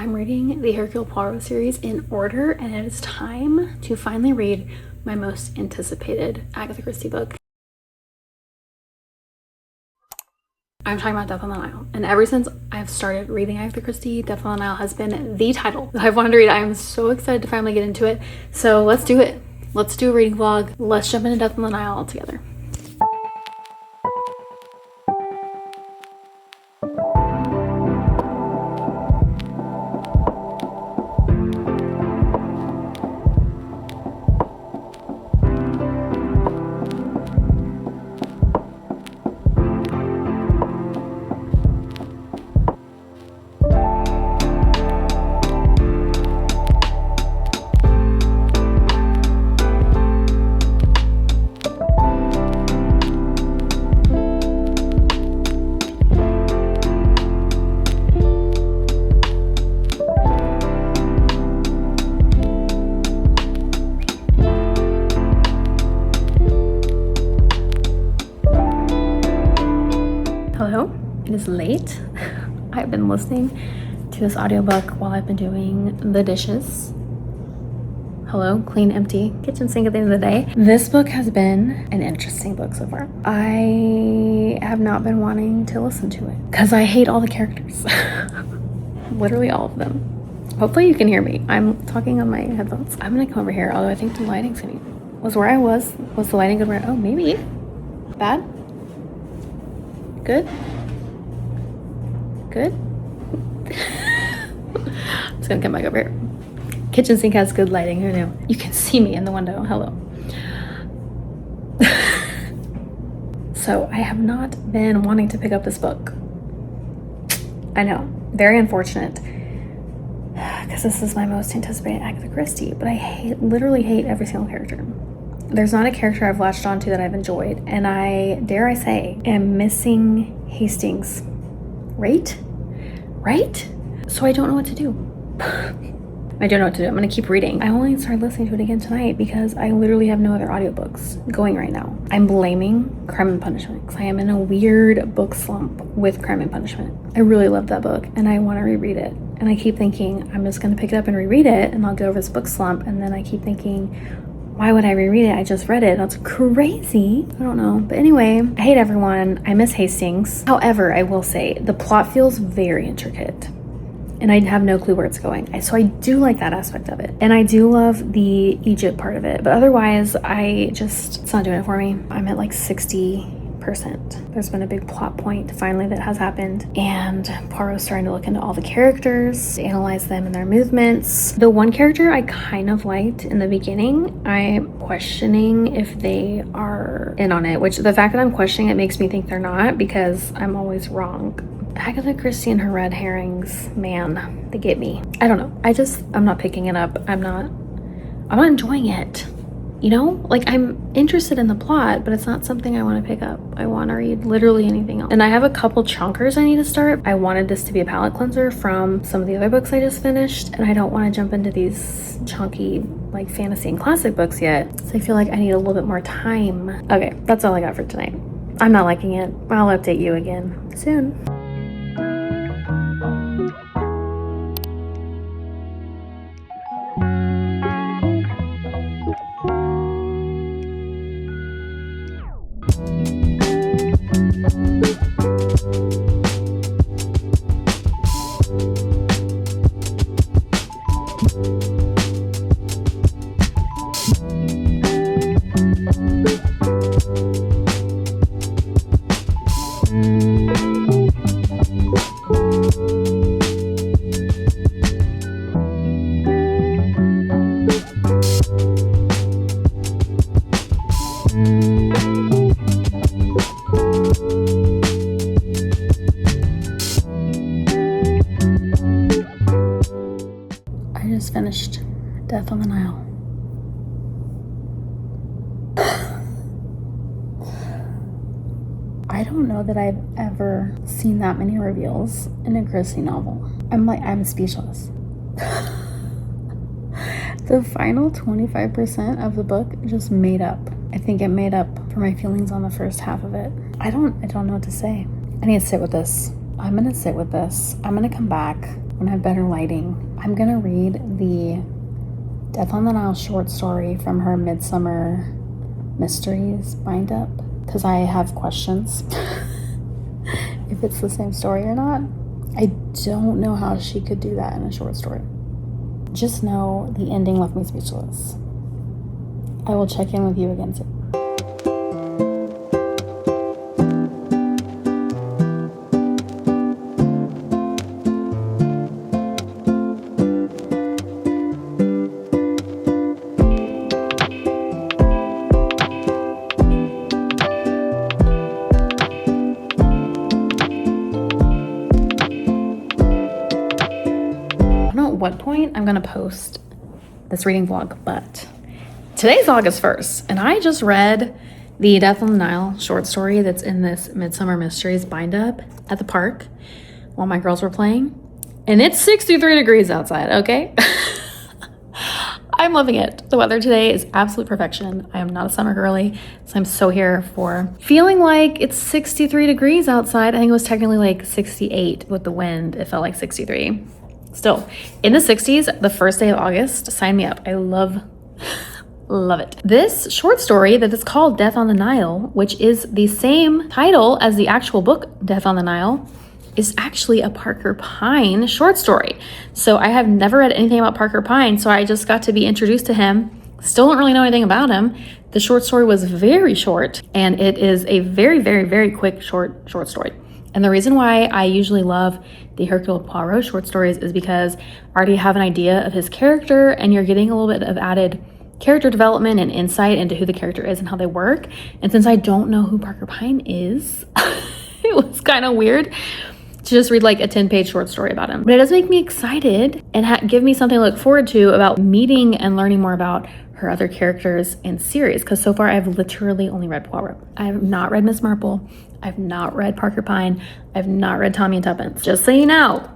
I'm reading the Hercule Poirot series in order, and it is time to finally read my most anticipated Agatha Christie book. I'm talking about Death on the Nile, and ever since I've started reading Agatha Christie, Death on the Nile has been the title that I've wanted to read. I'm so excited to finally get into it, so let's do it. Let's do a reading vlog. Let's jump into Death on the Nile all together. Hello, it is late. I've been listening to this audiobook while I've been doing the dishes. Hello, clean, empty kitchen sink at the end of the day. This book has been an interesting book so far. I have not been wanting to listen to it because I hate all the characters. Literally all of them. Hopefully you can hear me. I'm talking on my headphones. I'm gonna come over here, although I think the lighting's gonna be... Was the lighting good where... Oh, maybe. Bad? Good? Good? I'm just gonna come back over here. Kitchen sink has good lighting, who knew? You can see me in the window, hello. So I have not been wanting to pick up this book. I know, very unfortunate. Because this is my most anticipated Agatha Christie, but I literally hate every single character. There's not a character I've latched onto that I've enjoyed, and I, dare I say, am missing Hastings. Right? So I don't know what to do. I don't know what to do. I'm gonna keep reading. I only started listening to it again tonight because I literally have no other audiobooks going right now. I'm blaming Crime and Punishment because I am in a weird book slump with Crime and Punishment. I really love that book and I want to reread it. And I keep thinking I'm just gonna pick it up and reread it and I'll get over this book slump. And then I keep thinking, why would I reread it? I just read it. That's crazy. I don't know. But anyway, I hate everyone. I miss Hastings. However, I will say the plot feels very intricate and I have no clue where it's going. So I do like that aspect of it. And I do love the Egypt part of it. But otherwise, it's not doing it for me. I'm at like 60%. There's been a big plot point finally that has happened, and Poirot's starting to look into all the characters, analyze them and their movements. The one character I kind of liked in the beginning, I'm questioning if they are in on it, which the fact that I'm questioning it makes me think they're not, because I'm always wrong. Agatha Christie and her red herrings, man, they get me. I don't know. I'm not picking it up. I'm not enjoying it. You know, like I'm interested in the plot, but it's not something I want to pick up. I want to read literally anything else. And I have a couple chunkers I need to start. I wanted this to be a palate cleanser from some of the other books I just finished, and I don't want to jump into these chunky like fantasy and classic books yet. So I feel like I need a little bit more time. Okay, that's all I got for tonight. I'm not liking it. I'll update you again soon. Finished Death on the Nile. I don't know that I've ever seen that many reveals in a Christie novel. I'm speechless. The final 25% of the book just made up. I think it made up for my feelings on the first half of it. I don't know what to say. I need to sit with this. I'm gonna sit with this. I'm gonna come back. when I have better lighting, I'm gonna read the Death on the Nile short story from her Midsummer Mysteries bind up, because I have questions if it's the same story or not. I don't know how she could do that in a short story. Just know the ending left me speechless. I will check in with you again soon. What point I'm gonna post this reading vlog, but today's August 1st, and I just read the Death on the Nile short story that's in this Midsummer Mysteries bind up at the park while my girls were playing, and it's 63 degrees outside, okay? I'm loving it. The weather today is absolute perfection. I am not a summer girly, so I'm so here for feeling like it's 63 degrees outside. I think it was technically like 68 with the wind. It felt like 63. Still, in the 60s, the first day of August, sign me up. I love it. This short story that is called Death on the Nile, which is the same title as the actual book, Death on the Nile, is actually a Parker Pyne short story. So I have never read anything about Parker Pyne, so I just got to be introduced to him. Still don't really know anything about him. The short story was very short, and it is a very, very, very quick short story. And the reason why I usually love the Hercule Poirot short stories is because I already have an idea of his character, and you're getting a little bit of added character development and insight into who the character is and how they work. And since I don't know who Parker Pyne is, it was kind of weird to just read like a 10-page short story about him. But it does make me excited and give me something to look forward to about meeting and learning more about her other characters in series, because so far I've literally only read Poirot. I have not read Miss Marple. I've not read Parker Pyne. I've not read Tommy and Tuppence. Just so you know,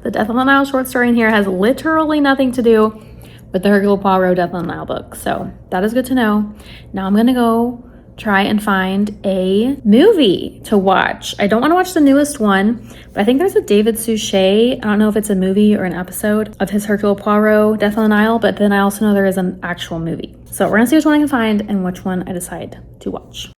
the Death on the Nile short story in here has literally nothing to do with the Hercule Poirot Death on the Nile book. So that is good to know. Now I'm gonna go try and find a movie to watch. I don't want to watch the newest one, but I think there's a David Suchet. I don't know if it's a movie or an episode of his Hercule Poirot Death on the Nile, but then I also know there is an actual movie. So we're gonna see which one I can find and which one I decide to watch.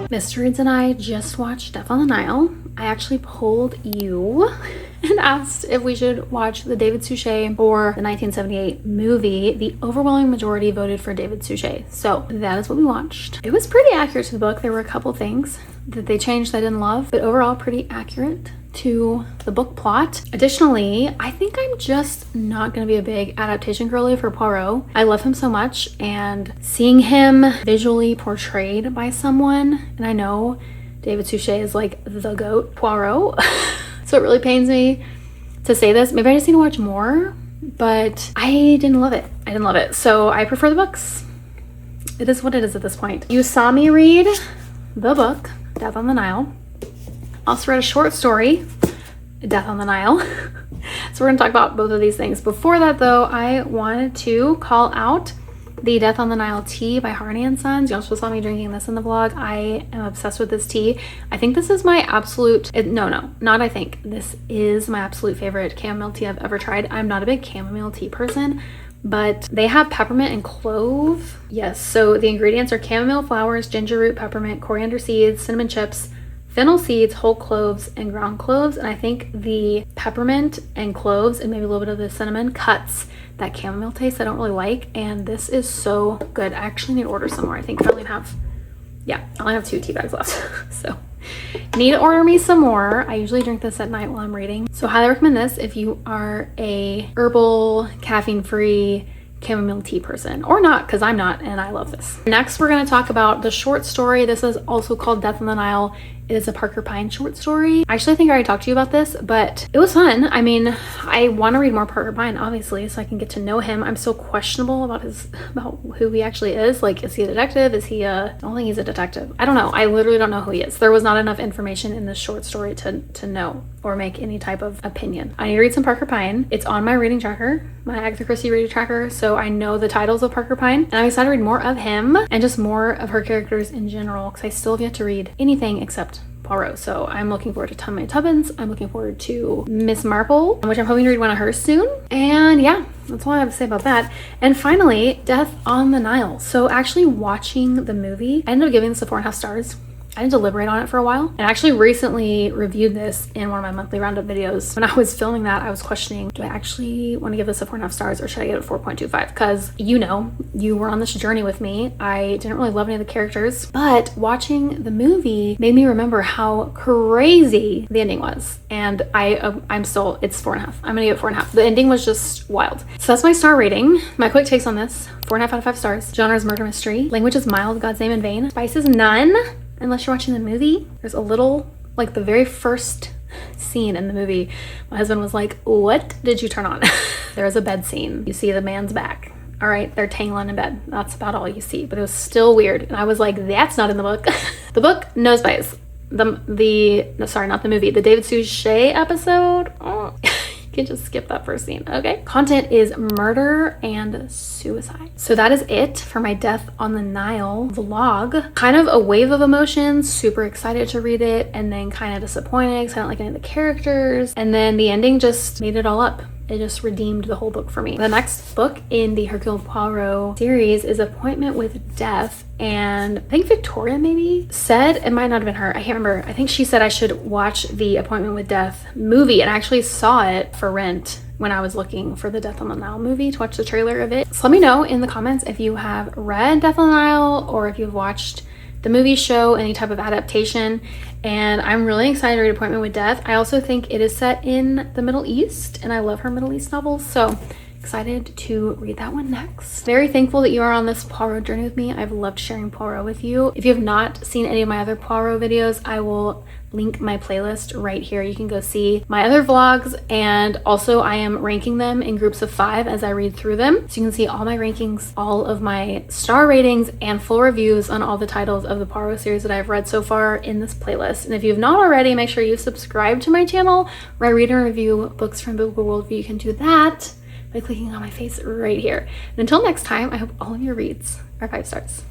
Mr. Reeds and I just watched Death on the Nile. I actually polled you and asked if we should watch the David Suchet or the 1978 movie. The overwhelming majority voted for David Suchet. So that is what we watched. It was pretty accurate to the book. There were a couple things that they changed that I didn't love, but overall pretty accurate to the book plot. Additionally, I think I'm just not going to be a big adaptation girly for Poirot. I love him so much, and seeing him visually portrayed by someone, and I know David Suchet is like the GOAT Poirot, so it really pains me to say this. Maybe I just need to watch more, but I didn't love it. So I prefer the books. It is what it is at this point. You saw me read the book, Death on the Nile. Also read a short story, Death on the Nile. So we're gonna talk about both of these things. Before that though, I wanted to call out the Death on the Nile tea by Harney and Sons. You also saw me drinking this in the vlog. I am obsessed with this tea. I think this is my absolute, this is my absolute favorite chamomile tea I've ever tried. I'm not a big chamomile tea person, but they have peppermint and clove. Yes, so the ingredients are chamomile flowers, ginger root, peppermint, coriander seeds, cinnamon chips, fennel seeds, whole cloves, and ground cloves. And I think the peppermint and cloves and maybe a little bit of the cinnamon cuts that chamomile taste I don't really like. And this is so good. I actually need to order some more. I think I only have 2 tea bags left. So need to order me some more. I usually drink this at night while I'm reading. So highly recommend this if you are a herbal, caffeine-free chamomile tea person, or not, because I'm not, and I love this. Next, we're going to talk about the short story. This is also called Death on the Nile. It is a Parker Pyne short story. Actually, I think I already talked to you about this, but it was fun. I mean, I want to read more Parker Pyne, obviously, so I can get to know him. I'm so questionable about who he actually is. Like, is he a detective? I don't think he's a detective. I don't know. I literally don't know who he is. There was not enough information in this short story to know or make any type of opinion. I need to read some Parker Pyne. It's on my reading tracker, my Agatha Christie reading tracker, so I know the titles of Parker Pyne, and I'm excited to read more of him and just more of her characters in general, because I still have yet to read anything except Poirot. So I'm looking forward to Tommy Tubbins. I'm looking forward to Miss Marple, which I'm hoping to read one of hers soon. And yeah, that's all I have to say about that. And finally, Death on the Nile. So actually watching the movie, I ended up giving this a 4.5 stars. I didn't deliberate on it for a while, and I actually recently reviewed this in one of my monthly roundup videos. When I was filming that, I was questioning, do I actually want to give this a 4.5 stars or should I give it 4.25? Because you were on this journey with me. I didn't really love any of the characters, but watching the movie made me remember how crazy the ending was. And it's 4.5. I'm gonna give it 4.5. The ending was just wild. So that's my star rating. My quick takes on this: 4.5 out of 5 stars. Genre is murder mystery. Language is mild, God's name in vain. Spice is none. Unless you're watching the movie, there's a little, like the very first scene in the movie, my husband was like, what did you turn on? There was a bed scene. You see the man's back. All right, they're tangling in bed. That's about all you see, but it was still weird. And I was like, that's not in the book. The book, no spice. Sorry, not the movie. The David Suchet episode. Oh. Can just skip that first scene, okay? Content is murder and suicide. So that is it for my Death on the Nile vlog. Kind of a wave of emotions, super excited to read it, and then kind of disappointed because I don't like any of the characters. And then the ending just made it all up. It just redeemed the whole book for me. The next book in the Hercule Poirot series is Appointment with Death, and I think Victoria maybe said, it might not have been her, I can't remember. I think she said I should watch the Appointment with Death movie, and I actually saw it for rent when I was looking for the Death on the Nile movie to watch the trailer of it. So let me know in the comments if you have read Death on the Nile or if you've watched the movie, show, any type of adaptation. And I'm really excited to read Appointment with Death. I also think it is set in the Middle East, and I love her Middle East novels, so excited to read that one next. Very thankful that you are on this Poirot journey with me. I've loved sharing Poirot with you. If you have not seen any of my other Poirot videos, I will link my playlist right here. You can go see my other vlogs, and also I am ranking them in groups of 5 as I read through them. So you can see all my rankings, all of my star ratings, and full reviews on all the titles of the Poirot series that I've read so far in this playlist. And if you have not already, make sure you subscribe to my channel where I read and review books from Biblical Worldview. You can do that by clicking on my face right here. And until next time, I hope all of your reads are 5 stars.